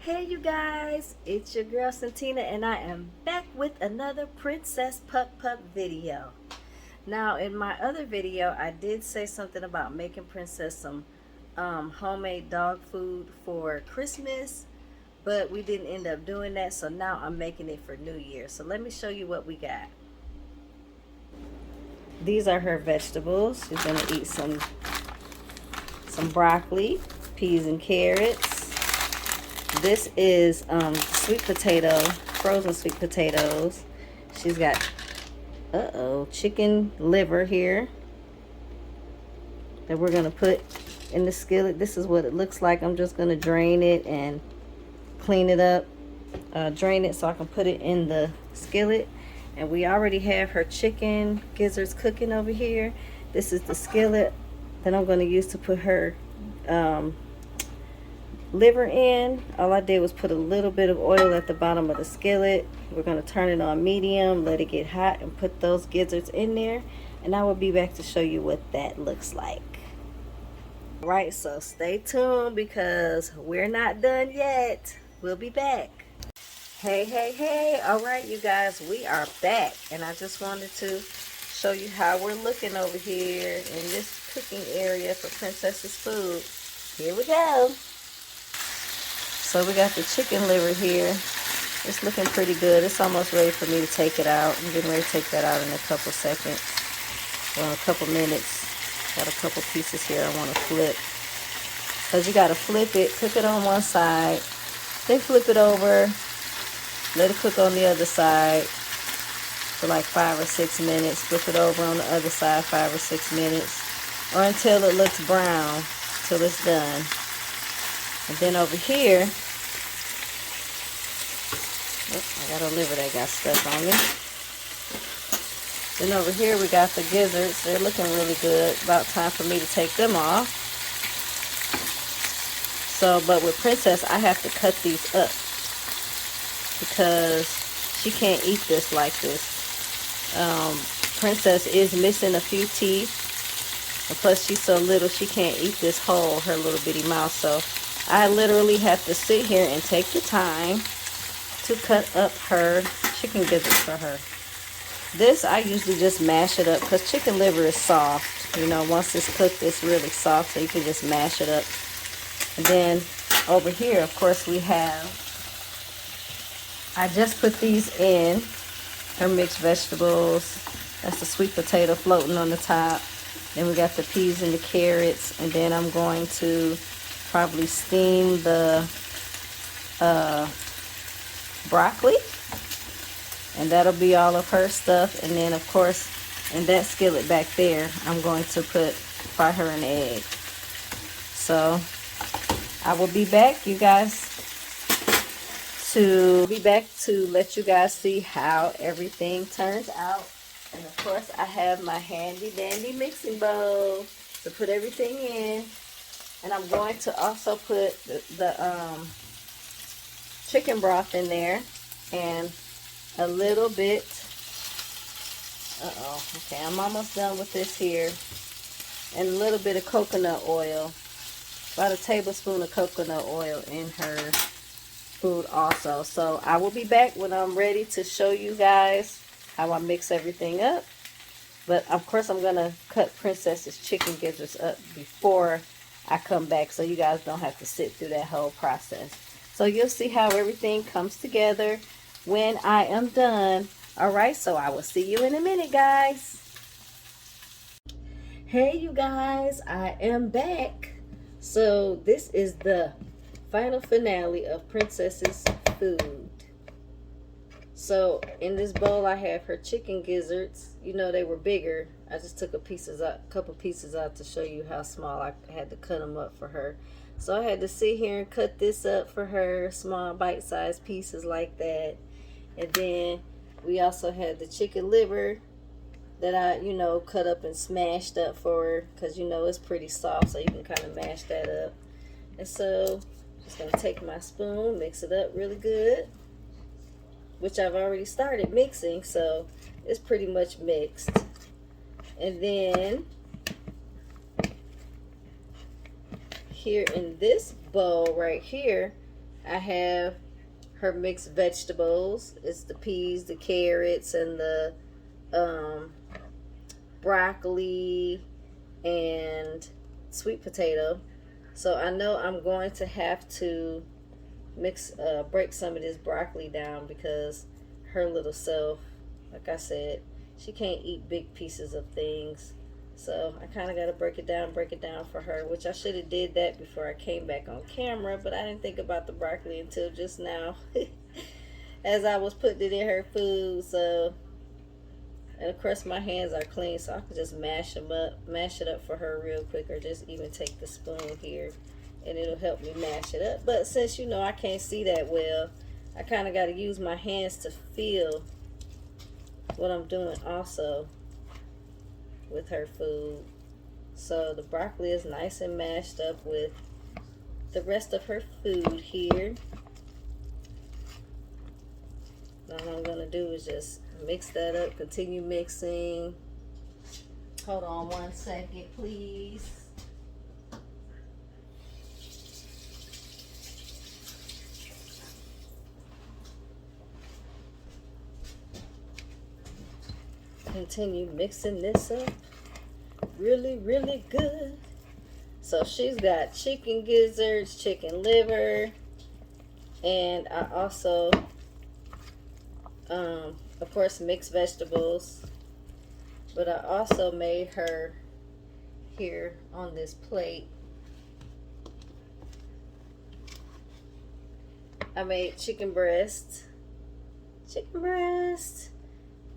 Hey you guys, it's your girl Santina and I am back with another Princess Pup Pup video. Now in my other video I did say something about making Princess some homemade dog food for Christmas, but we didn't end up doing that, so now I'm making it for New Year. So let me show you what we got. These are her vegetables. She's gonna eat some broccoli, peas and carrots. This is sweet potato, frozen sweet potatoes. She's got, chicken liver here that we're going to put in the skillet. This is what it looks like. I'm just going to drain it and clean it up. Drain it so I can put it in the skillet. And we already have her chicken gizzards cooking over here. This is the skillet that I'm going to use to put her liver in. All I did was put a little bit of oil at the bottom of the skillet. We're going to turn it on medium, let it get hot, and put those gizzards in there, and I will be back to show you what that looks like. Alright, so stay tuned because we're not done yet. We'll be back. Hey, alright you guys, we are back, and I just wanted to show you how we're looking over here in this cooking area for Princess's food. Here we go. So we got the chicken liver here. It's looking pretty good. It's almost ready for me to take it out. I'm getting ready to take that out in a couple seconds. Well, in a couple minutes. Got a couple pieces here I want to flip. Because you got to flip it, cook it on one side, then flip it over, let it cook on the other side for like 5 or 6 minutes. Flip it over on the other side 5 or 6 minutes. Or until it looks brown, till it's done. And then over here, I got a liver that got stuck on me. Then over here we got the gizzards. They're looking really good. About time for me to take them off. So, but with Princess, I have to cut these up because she can't eat this like this. Princess is missing a few teeth. And plus she's so little, she can't eat this whole, her little bitty mouth. So I literally have to sit here and take the time to cut up her chicken gizzards for her. This, I usually just mash it up because chicken liver is soft. You know, once it's cooked, it's really soft, so you can just mash it up. And then over here, of course, we have, I just put these in, her mixed vegetables. That's the sweet potato floating on the top. Then we got the peas and the carrots. And then I'm going to probably steam the broccoli, and that'll be all of her stuff. And then of course in that skillet back there I'm going to fry her an egg. So I will be back, you guys, to let you guys see how everything turns out. And of course I have my handy dandy mixing bowl to put everything in. And I'm going to also put the chicken broth in there and a little bit, okay, I'm almost done with this here, and a little bit of coconut oil, about a tablespoon of coconut oil in her food also. So I will be back when I'm ready to show you guys how I mix everything up. But of course I'm going to cut Princess's chicken gizzards up before I come back, so you guys don't have to sit through that whole process. So you'll see how everything comes together when I am done. Alright, so I will see you in a minute, guys. Hey you guys, I am back. So this is the final finale of Princess's food. So in this bowl I have her chicken gizzards. You know, they were bigger. I just took a couple pieces out to show you how small I had to cut them up for her. So I had to sit here and cut this up for her, small bite-sized pieces like that. And then we also had the chicken liver that I, cut up and smashed up for her, because it's pretty soft, so you can kind of mash that up. And so I'm just going to take my spoon, mix it up really good, which I've already started mixing, so it's pretty much mixed. And then here in this bowl right here, I have her mixed vegetables. It's the peas, the carrots, and the um, broccoli and sweet potato. So I know I'm going to have to break some of this broccoli down because her little self, like I said, she can't eat big pieces of things. So I kind of got to break it down for her, which I should have did that before I came back on camera, but I didn't think about the broccoli until just now as I was putting it in her food. So, and of course my hands are clean, so I can just mash it up for her real quick, or just even take the spoon here and it'll help me mash it up. But since you know I can't see that well, I kind of got to use my hands to feel what I'm doing also with her food. So the broccoli is nice and mashed up with the rest of her food here. All I'm gonna do is just mix that up, continue mixing. Hold on 1 second, please. Continue mixing this up really, really good. So she's got chicken gizzards, chicken liver, and I also of course mixed vegetables, but I also made her here on this plate, I made chicken breast,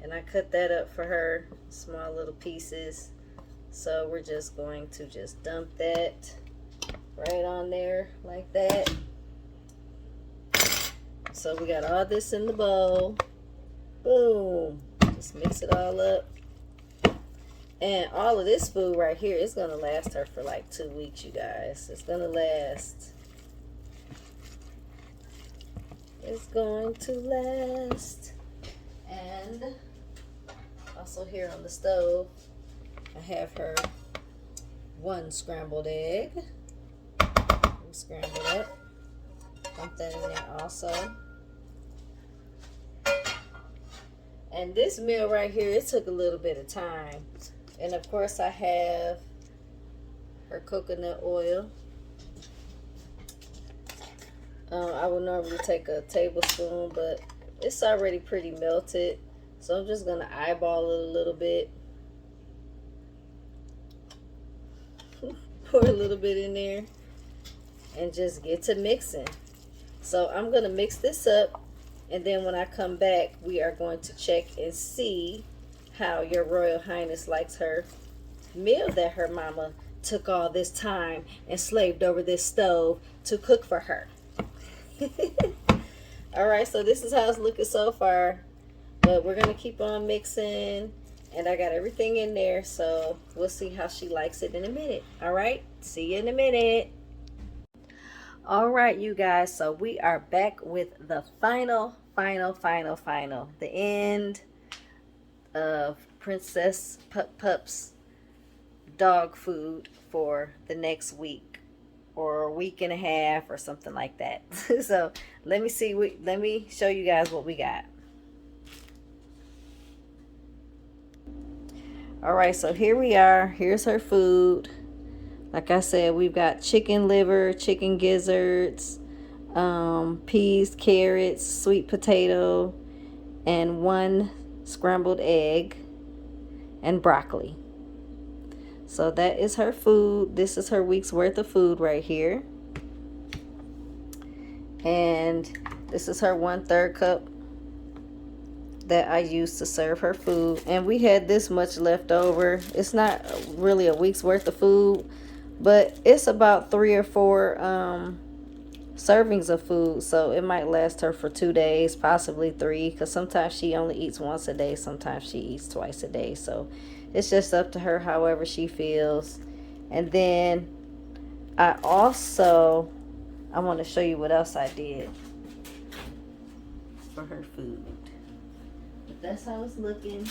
and I cut that up for her, small little pieces. So we're just going to just dump that right on there like that. So we got all this in the bowl. Boom. Just mix it all up. And all of this food right here is going to last her for like 2 weeks, you guys. It's going to last. It's going to last. And also here on the stove, I have her 1 scrambled egg. We scramble it up. Dump that in there also. And this meal right here, it took a little bit of time. And of course I have her coconut oil. I would normally take a tablespoon, but it's already pretty melted. So I'm just going to eyeball it a little bit. Pour a little bit in there and just get to mixing. So I'm going to mix this up, and then when I come back, we are going to check and see how your Royal Highness likes her meal that her mama took all this time and slaved over this stove to cook for her. Alright, so this is how it's looking so far, but we're going to keep on mixing, and I got everything in there, so we'll see how she likes it in a minute. Alright, see you in a minute. Alright, you guys, so we are back with the final, the end of Princess Pup Pup's dog food for the next week or a week and a half or something like that. So let me show you guys what we got. Alright, so here we are. Here's her food. Like I said, we've got chicken liver, chicken gizzards, peas, carrots, sweet potato, and 1 scrambled egg, and broccoli. So that is her food. This is her week's worth of food right here. And this is her 1/3 cup that I used to serve her food. And we had this much left over. It's not really a week's worth of food, but it's about 3 or 4 servings of food. So it might last her for 2 days, possibly 3, because sometimes she only eats once a day, sometimes she eats twice a day. So it's just up to her however she feels. And then I want to show you what else I did for her food. But that's how it's looking.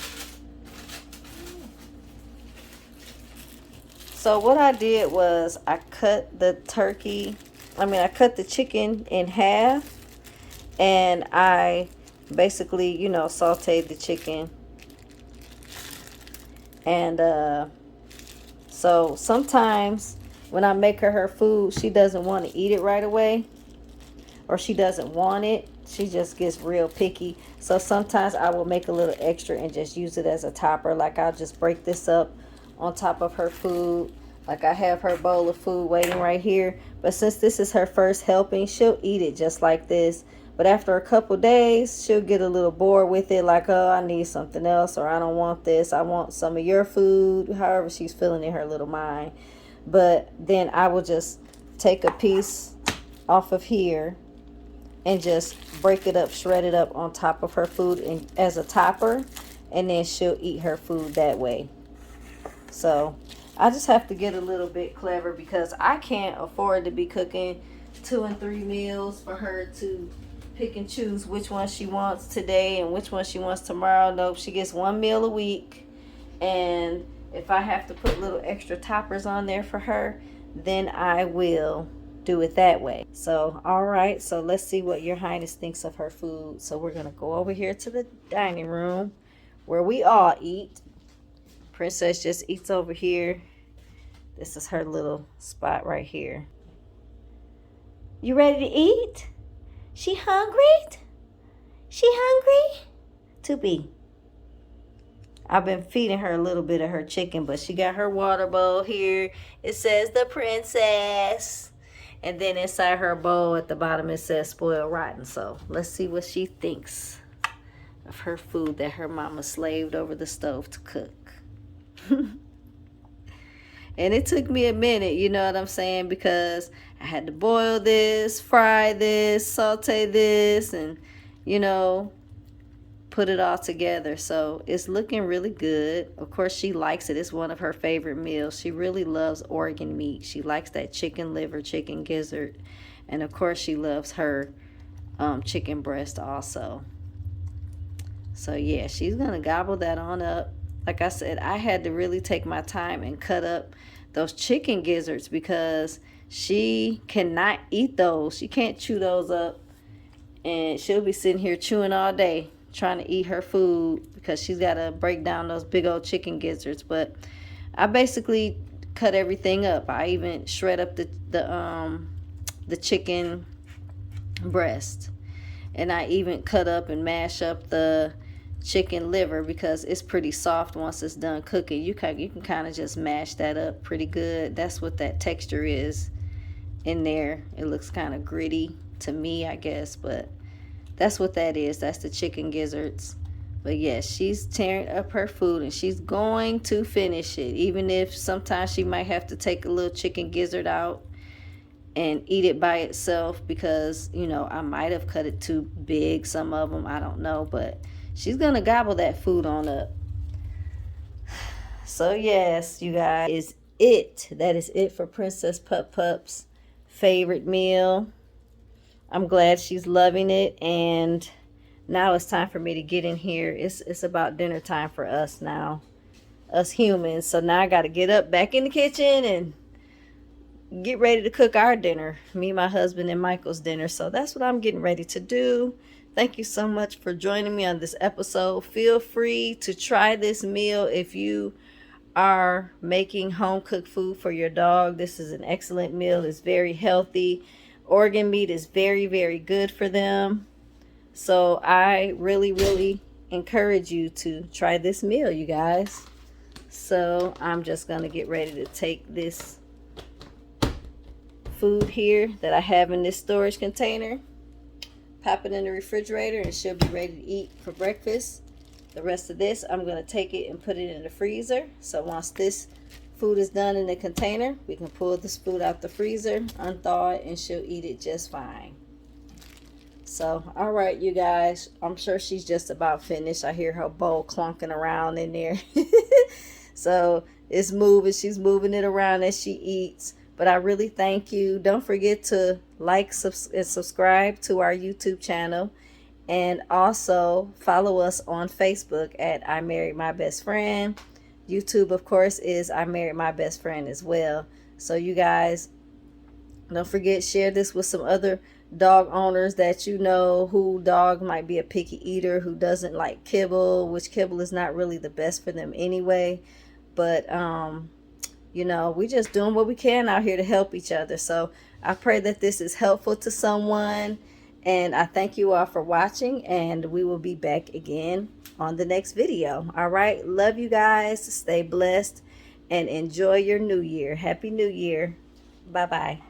So what I did was I cut the turkey I cut the chicken in half, and I basically, you know, sauteed the chicken. And so sometimes when I make her food, she doesn't want to eat it right away, or she doesn't want it. She just gets real picky. So sometimes I will make a little extra and just use it as a topper. Like I'll just break this up on top of her food. Like I have her bowl of food waiting right here. But since this is her first helping, she'll eat it just like this. But after a couple days, she'll get a little bored with it. Like, oh, I need something else, or I don't want this. I want some of your food. However she's feeling in her little mind. But then I will just take a piece off of here and just break it up, shred it up on top of her food and as a topper, and then she'll eat her food that way. So I just have to get a little bit clever because I can't afford to be cooking 2 and 3 meals for her to pick and choose which one she wants today and which one she wants tomorrow. Nope, she gets 1 meal a week, and if I have to put little extra toppers on there for her, then I will do it that way. So, all right, so let's see what Your Highness thinks of her food. So we're gonna go over here to the dining room where we all eat. Princess just eats over here. This is her little spot right here. You ready to eat? She hungry? She hungry? To be. I've been feeding her a little bit of her chicken, but she got her water bowl here. It says the princess. And then inside her bowl at the bottom it says spoiled rotten. So let's see what she thinks of her food that her mama slaved over the stove to cook. And it took me a minute, you know what I'm saying? Because I had to boil this, fry this, saute this, and, you know, put it all together. So it's looking really good. Of course, she likes it. It's one of her favorite meals. She really loves organ meat. She likes that chicken liver, chicken gizzard. And of course, she loves her chicken breast also. So yeah, she's going to gobble that on up. Like I said, I had to really take my time and cut up those chicken gizzards because she cannot eat those. She can't chew those up. And she'll be sitting here chewing all day trying to eat her food because she's got to break down those big old chicken gizzards. But I basically cut everything up. I even shred up the chicken breast. And I even cut up and mash up the chicken liver because it's pretty soft once it's done cooking. You can kind of just mash that up pretty good. That's what that texture is in there. It looks kind of gritty to me, I guess, but that's what that is. That's the chicken gizzards. But yes, she's tearing up her food and she's going to finish it, even if sometimes she might have to take a little chicken gizzard out and eat it by itself because, you know, I might have cut it too big, some of them, I don't know, but she's gonna gobble that food on up. So yes, you guys, that is it for Princess Pup Pup's favorite meal. I'm glad she's loving it, and now it's time for me to get in here. It's about dinner time for us now, us humans. So now I got to get up back in the kitchen and get ready to cook our dinner, me, my husband, and Michael's dinner. So that's what I'm getting ready to do. Thank you so much for joining me on this episode. Feel free to try this meal if you are making home cooked food for your dog. This is an excellent meal. It's very healthy. Organ meat is very, very good for them. So I really, really encourage you to try this meal, you guys. So I'm just going to get ready to take this food here that I have in this storage container, pop it in the refrigerator, and she'll be ready to eat for breakfast. The rest of this, I'm going to take it and put it in the freezer. So once this food is done in the container, we can pull this food out the freezer, unthaw it, and she'll eat it just fine. So, all right, you guys, I'm sure she's just about finished. I hear her bowl clunking around in there. So it's moving. She's moving it around as she eats. But I really thank you. Don't forget to like and subscribe to our YouTube channel. And also follow us on Facebook at I Married My Best Friend. YouTube, of course, is I Married My Best Friend as well. So you guys, Don't forget, share this with some other dog owners that you know who dog might be a picky eater, who doesn't like kibble, which kibble is not really the best for them anyway. But you know, we just doing what we can out here to help each other. So I pray that this is helpful to someone, and I thank you all for watching, and we will be back again on the next video. All right, love you guys, stay blessed, and enjoy your new year. Happy New Year. Bye bye.